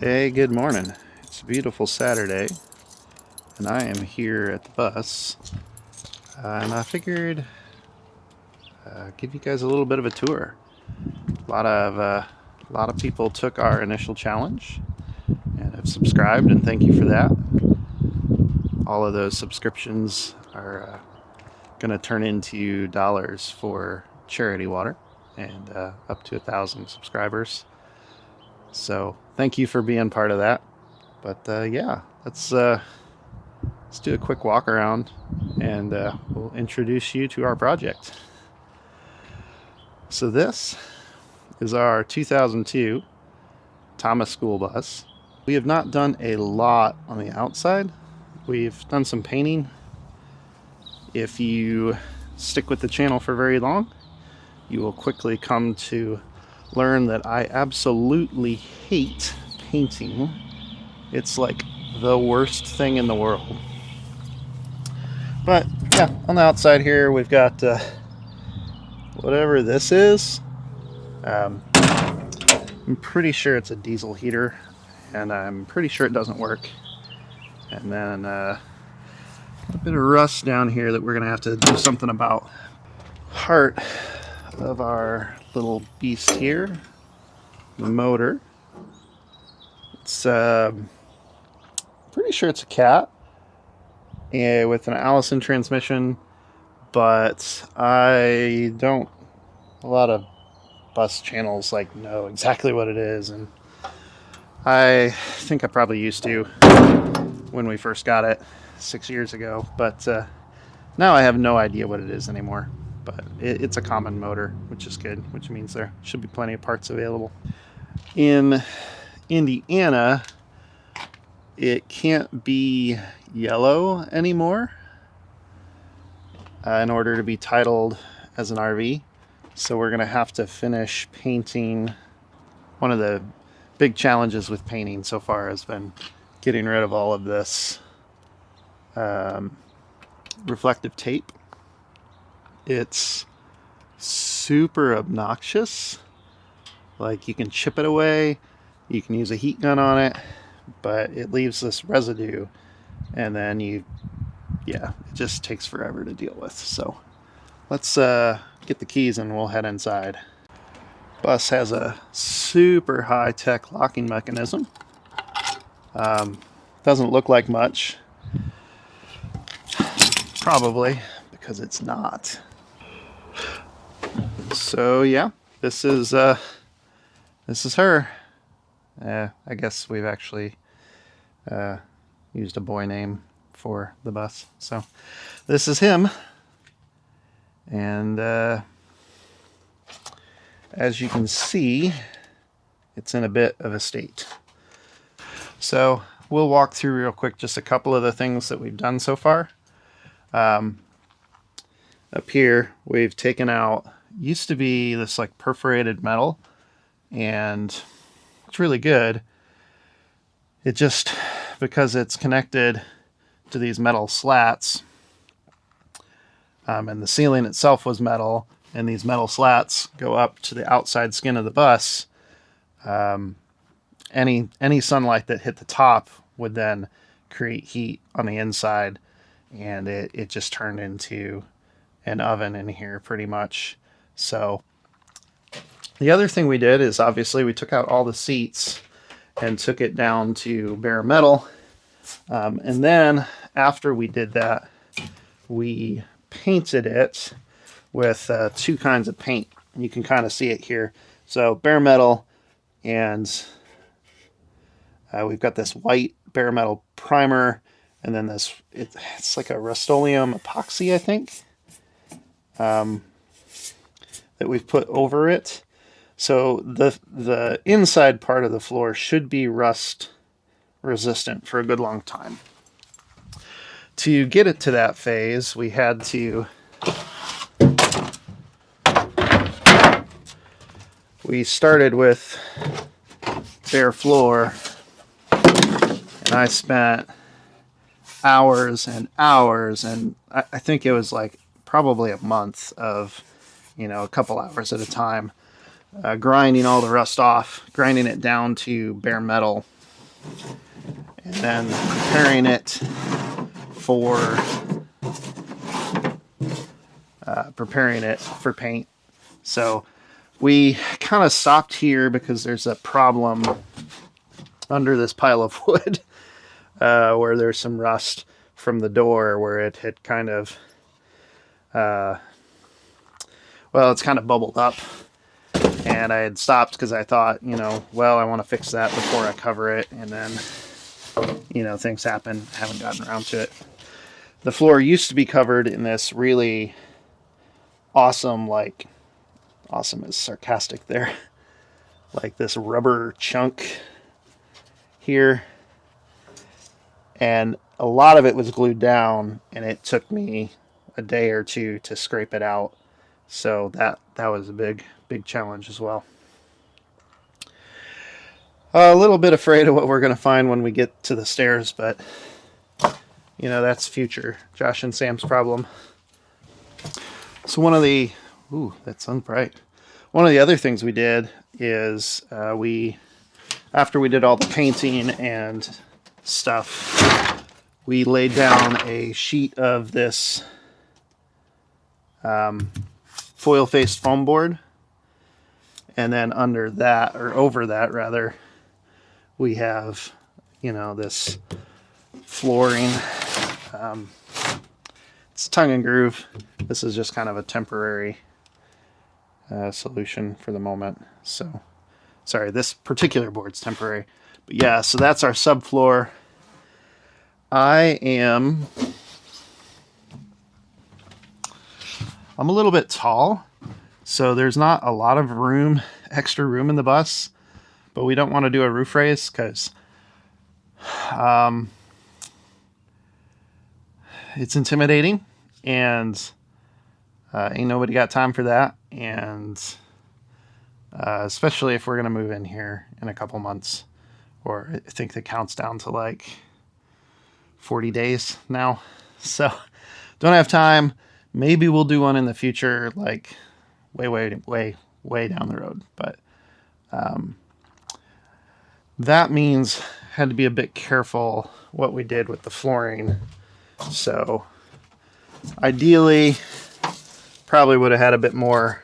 Hey, good morning. It's a beautiful Saturday, and I am here at the bus, and I figured give you guys a little bit of a tour. A lot of people took our initial challenge and have subscribed, and thank you for that. All of those subscriptions are going to turn into dollars for charity water, and up to 1,000 subscribers. So thank you for being part of that. But yeah, let's do a quick walk around, and we'll introduce you to our project. So this is our 2002 Thomas school bus. We have not done a lot on the outside. We've done some painting. If you stick with the channel for very long, you will quickly come to learn that I absolutely hate painting. It's like the worst thing in the world. But yeah, on the outside here we've got whatever this is. I'm pretty sure it's a diesel heater, and I'm pretty sure it doesn't work. And then a bit of rust down here that we're gonna have to do something about. Heart of our little beast here, the motor. It's pretty sure it's a cat with an Allison transmission, but a lot of bus channels know exactly what it is, and I think I probably used to when we first got it 6 years ago, but now I have no idea what it is anymore. But it's a common motor, which is good, which means there should be plenty of parts available. In Indiana, it can't be yellow anymore in order to be titled as an RV. So we're going to have to finish painting. One of the big challenges with painting so far has been getting rid of all of this reflective tape. It's super obnoxious. Like, you can chip it away, you can use a heat gun on it, but it leaves this residue, and then it just takes forever to deal with. So let's get the keys and we'll head inside. Bus has a super high-tech locking mechanism. Doesn't look like much, probably because it's not. So yeah, this is her. I guess we've actually used a boy name for the bus. So this is him, and as you can see, it's in a bit of a state. So we'll walk through real quick just a couple of the things that we've done so far. Up here, we've taken out, used to be this like perforated metal, and it's really good. It just, because it's connected to these metal slats, and the ceiling itself was metal, and these metal slats go up to the outside skin of the bus. Any sunlight that hit the top would then create heat on the inside, and it just turned into an oven in here pretty much. So the other thing we did is, obviously, we took out all the seats and took it down to bare metal. And then after we did that, we painted it with two kinds of paint. You can kind of see it here. So bare metal, and we've got this white bare metal primer, and then this, it's like a Rust-Oleum epoxy, I think, that we've put over it. So the inside part of the floor should be rust resistant for a good long time. To get it to that phase, we had to we started with bare floor, and I spent hours and hours, and I think it was like probably a month of, a couple hours at a time, grinding all the rust off, grinding it down to bare metal, and then preparing it for paint. So we kind of stopped here because there's a problem under this pile of wood where there's some rust from the door where it had kind of it's kind of bubbled up, and I had stopped because I thought, well, I want to fix that before I cover it, and then things happen. I haven't gotten around to it. The floor used to be covered in this really awesome is sarcastic there, like this rubber chunk here, and a lot of it was glued down, and it took me a day or two to scrape it out. So that was a big challenge as well. A little bit afraid of what we're going to find when we get to the stairs, but that's future Josh and Sam's problem. So that's unbright. One of the other things we did is after we did all the painting and stuff, we laid down a sheet of this foil-faced foam board, and then under that, or over that rather, we have this flooring. It's tongue and groove. This is just kind of a temporary solution for the moment. So sorry, this particular board's temporary, but yeah, so that's our subfloor. I'm a little bit tall, so there's not a lot of extra room in the bus, but we don't want to do a roof raise because it's intimidating, and ain't nobody got time for that. And especially if we're going to move in here in a couple months, or I think the count's down to like 40 days now. So don't have time. Maybe we'll do one in the future, like way down the road. But that means had to be a bit careful what we did with the flooring. So ideally, probably would have had a bit more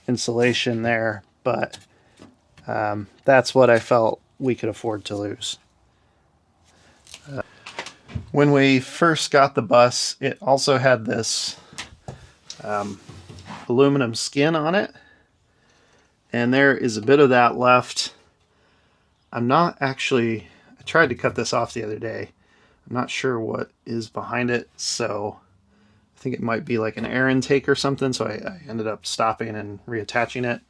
insulation there, but that's what I felt we could afford to lose. When we first got the bus, it also had this aluminum skin on it, and there is a bit of that left. I tried to cut this off the other day. I'm not sure what is behind it, so I think it might be like an air intake or something, so I ended up stopping and reattaching it.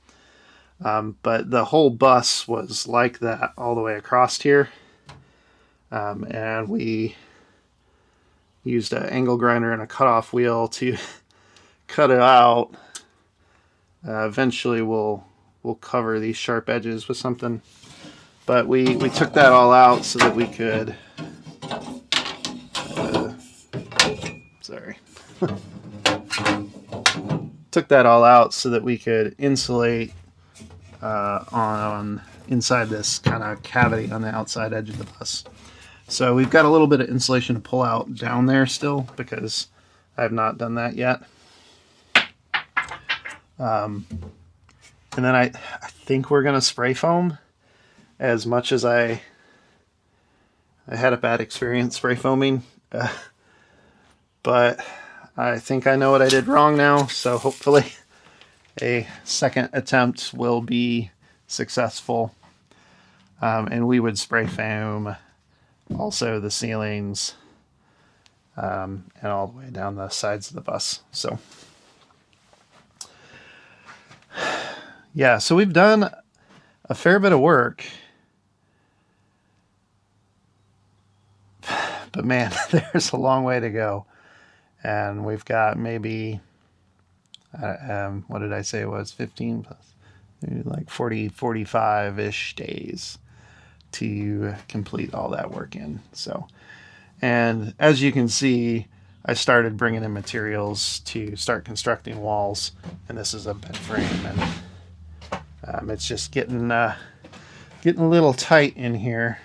But the whole bus was like that all the way across here, and we used an angle grinder and a cutoff wheel to cut it out. Eventually we'll cover these sharp edges with something, but we took that all out so that we could took that all out so that we could insulate on inside this kind of cavity on the outside edge of the bus. So we've got a little bit of insulation to pull out down there still, because I have not done that yet. And then I think we're going to spray foam. As much as I had a bad experience spray foaming, but I think I know what I did wrong now, so hopefully a second attempt will be successful. And we would spray foam also the ceilings and all the way down the sides of the bus. So yeah, so we've done a fair bit of work, but man, there's a long way to go. And we've got maybe, what did I say it was? 15 plus, maybe like 45-ish days to complete all that work in. So, and as you can see, I started bringing in materials to start constructing walls, and this is a bed frame, and it's just getting a little tight in here.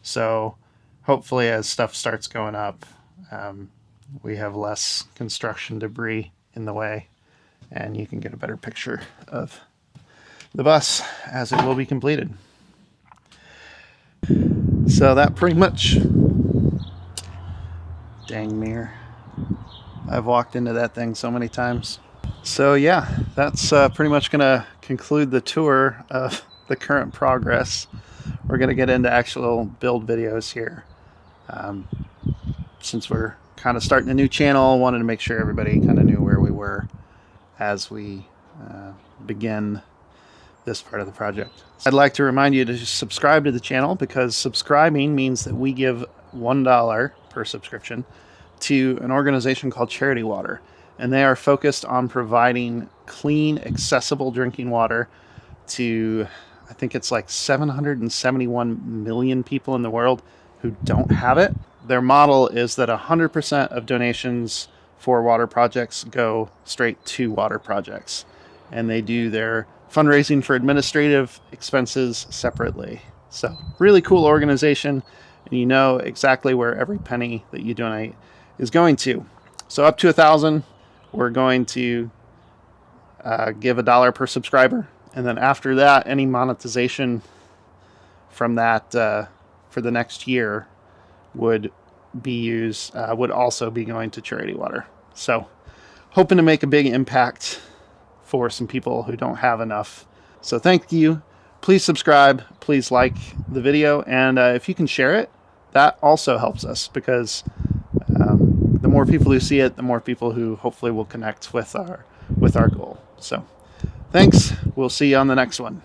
So hopefully as stuff starts going up, we have less construction debris in the way, and you can get a better picture of the bus as it will be completed. So that pretty much, dang mirror, I've walked into that thing so many times. So yeah, that's pretty much gonna conclude the tour of the current progress. We're gonna get into actual build videos here. Since we're kind of starting a new channel, wanted to make sure everybody kind of knew where we were as we begin this part of the project. I'd like to remind you to subscribe to the channel, because subscribing means that we give $1 per subscription to an organization called Charity Water, and they are focused on providing clean, accessible drinking water to, I think it's like 771 million people in the world who don't have it. Their model is that 100% of donations for water projects go straight to water projects, and they do their fundraising for administrative expenses separately. So really cool organization, and you know exactly where every penny that you donate is going to. So up to 1,000, we're going to give $1 per subscriber, and then after that, any monetization from that for the next year would be used, would also be going to Charity Water. So hoping to make a big impact for some people who don't have enough. So thank you. Please subscribe, please like the video, and if you can share it, that also helps us, because the more people who see it, the more people who hopefully will connect with our goal. So thanks. We'll see you on the next one.